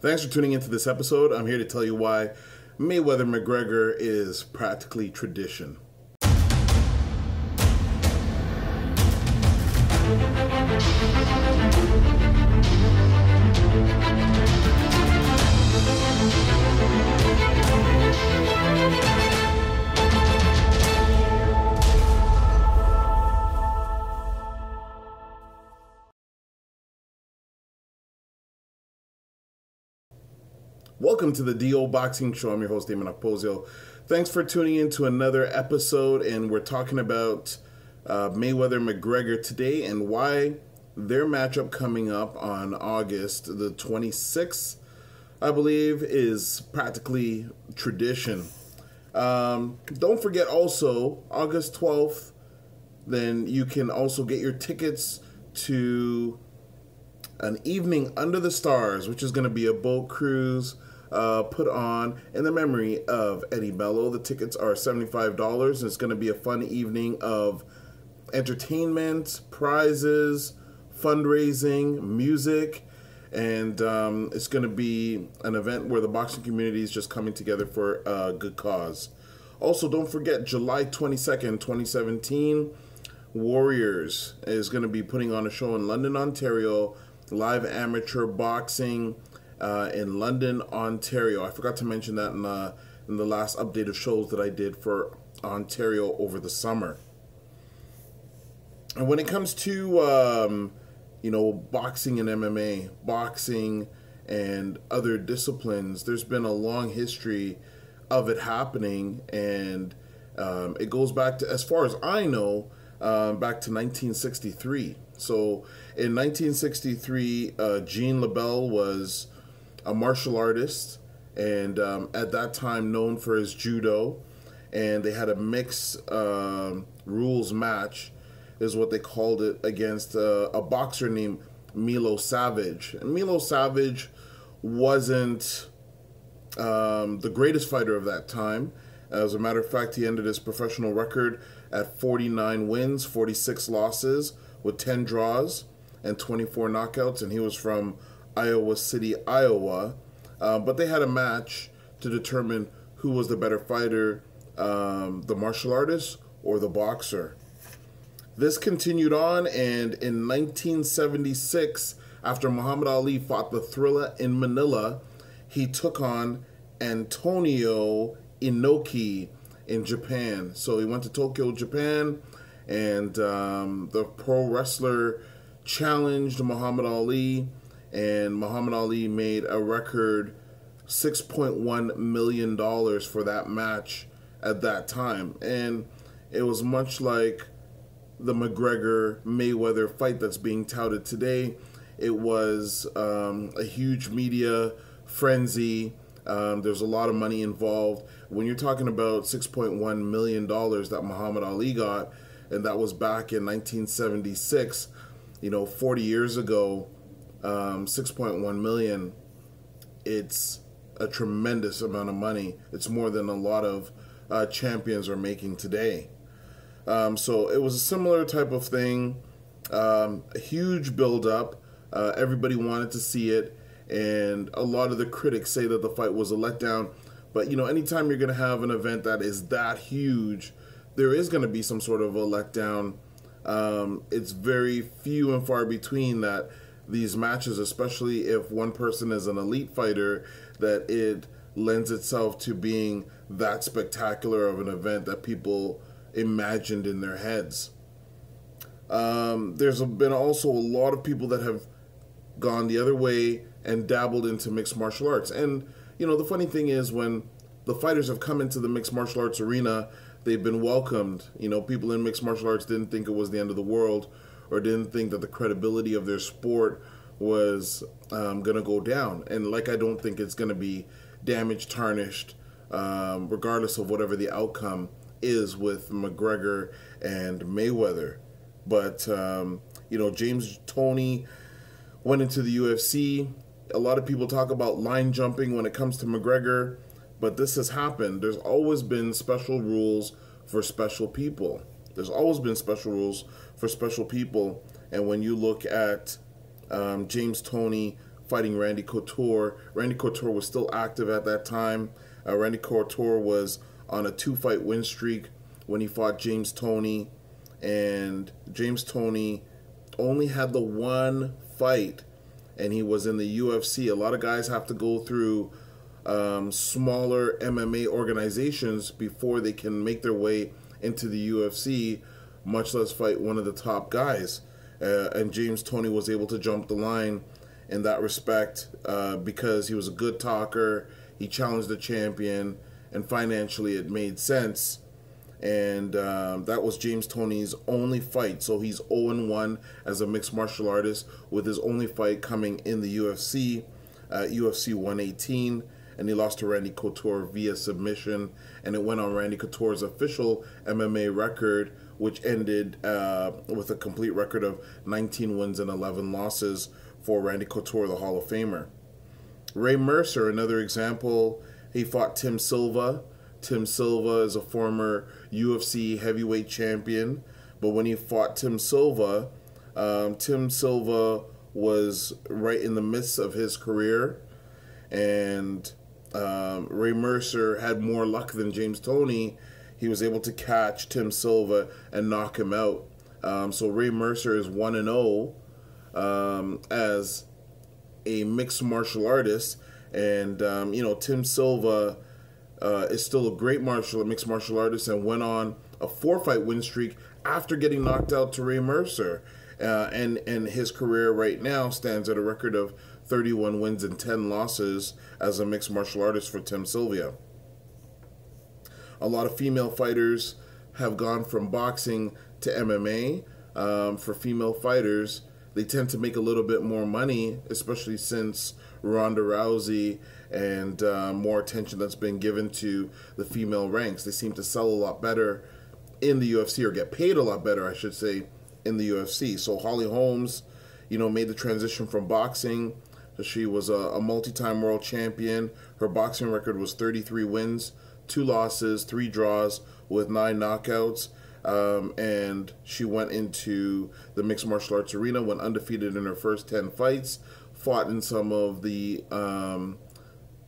Thanks for tuning into this episode. I'm here to tell you why Mayweather and McGregor is practically tradition. Welcome to the DO Boxing Show. I'm your host, Dameon Okposio. Thanks for tuning in to another episode, and we're talking about Mayweather and McGregor today and why their matchup coming up on August the 26th, I believe, is practically tradition. Don't forget also, August 12th, then you can also get your tickets to an evening under the stars, which is going to be a boat cruise put on in the memory of Eddie Bello. The tickets are $75, and it's going to be a fun evening of entertainment, prizes, fundraising, music, and it's going to be an event where the boxing community is just coming together for a good cause. Also, don't forget, July 22nd, 2017, Warriors is going to be putting on a show in London, Ontario, live amateur boxing in London, Ontario. I forgot to mention that in the last update of shows that I did for Ontario over the summer. And when it comes to boxing and MMA, boxing and other disciplines, there's been a long history of it happening, and it goes back to, as far as I know, back to 1963. So in 1963, Gene Lebell was a martial artist, and at that time known for his judo, and they had a mixed rules match, is what they called it, against a boxer named Milo Savage. And Milo Savage wasn't the greatest fighter of that time. As a matter of fact, he ended his professional record at 49 wins, 46 losses, with 10 draws and 24 knockouts, and he was from Iowa City, Iowa. But they had a match to determine who was the better fighter, the martial artist or the boxer. This continued on, and in 1976, after Muhammad Ali fought the Thriller in Manila, he took on Antonio Inoki in Japan. So he went to Tokyo, Japan, and the pro wrestler challenged Muhammad Ali, and Muhammad Ali made a record $6.1 million for that match at that time. And it was much like the McGregor-Mayweather fight that's being touted today. It was a huge media frenzy. There's a lot of money involved. When you're talking about $6.1 million that Muhammad Ali got, and that was back in 1976, 40 years ago, 6.1 million, it's a tremendous amount of money. It's more than a lot of champions are making today. So it was a similar type of thing, a huge build-up. Everybody wanted to see it, and a lot of the critics say that the fight was a letdown. But, anytime you're going to have an event that is that huge, there is going to be some sort of a letdown. It's very few and far between that these matches, especially if one person is an elite fighter, that it lends itself to being that spectacular of an event that people imagined in their heads. There's been also a lot of people that have gone the other way and dabbled into mixed martial arts. And, the funny thing is, when the fighters have come into the mixed martial arts arena, they've been welcomed. People in mixed martial arts didn't think it was the end of the world, or didn't think that the credibility of their sport was going to go down. And I don't think it's going to be damaged, tarnished, regardless of whatever the outcome is with McGregor and Mayweather. But, James Toney went into the UFC. A lot of people talk about line jumping when it comes to McGregor, but this has happened. There's always been special rules for special people. There's always been special rules for special people. And when you look at James Toney fighting Randy Couture. Randy Couture was still active at that time. Randy Couture was on a 2-fight win streak when he fought James Toney, and James Toney only had the one fight, and he was in the UFC. A lot of guys have to go through smaller MMA organizations before they can make their way into the UFC, much less fight one of the top guys. And James Toney was able to jump the line in that respect because he was a good talker. He challenged the champion, and financially it made sense. And that was James Toney's only fight. So he's 0-1 as a mixed martial artist, with his only fight coming in the UFC, UFC 118. And he lost to Randy Couture via submission. And it went on Randy Couture's official MMA record, which ended with a complete record of 19 wins and 11 losses for Randy Couture, the Hall of Famer. Ray Mercer, another example, he fought Tim Silva. Tim Silva is a former UFC heavyweight champion, but when he fought Tim Silva was right in the midst of his career, and Ray Mercer had more luck than James Toney. He was able to catch Tim Silva and knock him out. So Ray Mercer is 1-0 as a mixed martial artist, and Tim Silva is still a great mixed martial artist, and went on a 4-fight win streak after getting knocked out to Ray Mercer. And his career right now stands at a record of 31 wins and 10 losses as a mixed martial artist for Tim Silva. A lot of female fighters have gone from boxing to MMA. For female fighters, they tend to make a little bit more money, especially since Ronda Rousey and more attention that's been given to the female ranks. They seem to sell a lot better in the UFC, or get paid a lot better, I should say, in the UFC. So Holly Holmes, made the transition from boxing. She was a multi-time world champion. Her boxing record was 33 wins, 2 losses, 3 draws, with 9 knockouts. And she went into the mixed martial arts arena, went undefeated in her first 10 fights, fought in some of the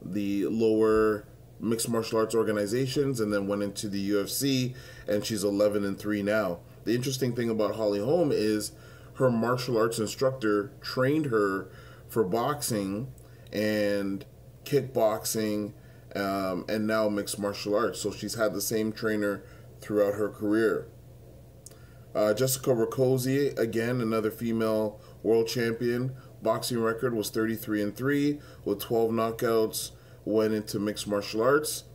lower mixed martial arts organizations, and then went into the UFC, and she's 11-3 now. The interesting thing about Holly Holm is her martial arts instructor trained her for boxing and kickboxing, and now mixed martial arts. So she's had the same trainer throughout her career. Jessica Rakoczy, again, another female world champion. Boxing record was 33-3 with 12 knockouts, went into mixed martial arts.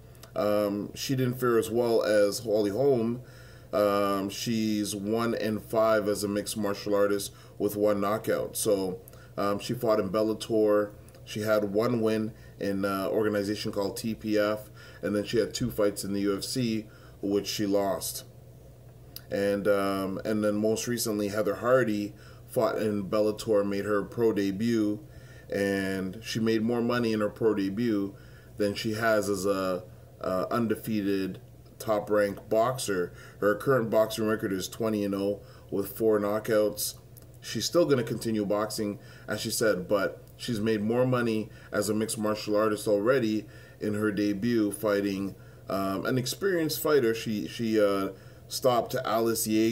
She didn't fare as well as Holly Holm. She's 1-5 as a mixed martial artist with 1 knockout. So she fought in Bellator. She had 1 win in an organization called TPF, and then she had 2 fights in the UFC, which she lost. And then most recently, Heather Hardy fought in Bellator, made her pro debut, and she made more money in her pro debut than she has as a undefeated top-ranked boxer. Her current boxing record is 20-0 with 4 knockouts. She's still going to continue boxing, as she said, but she's made more money as a mixed martial artist already in her debut, fighting an experienced fighter. She stopped Alice Yeager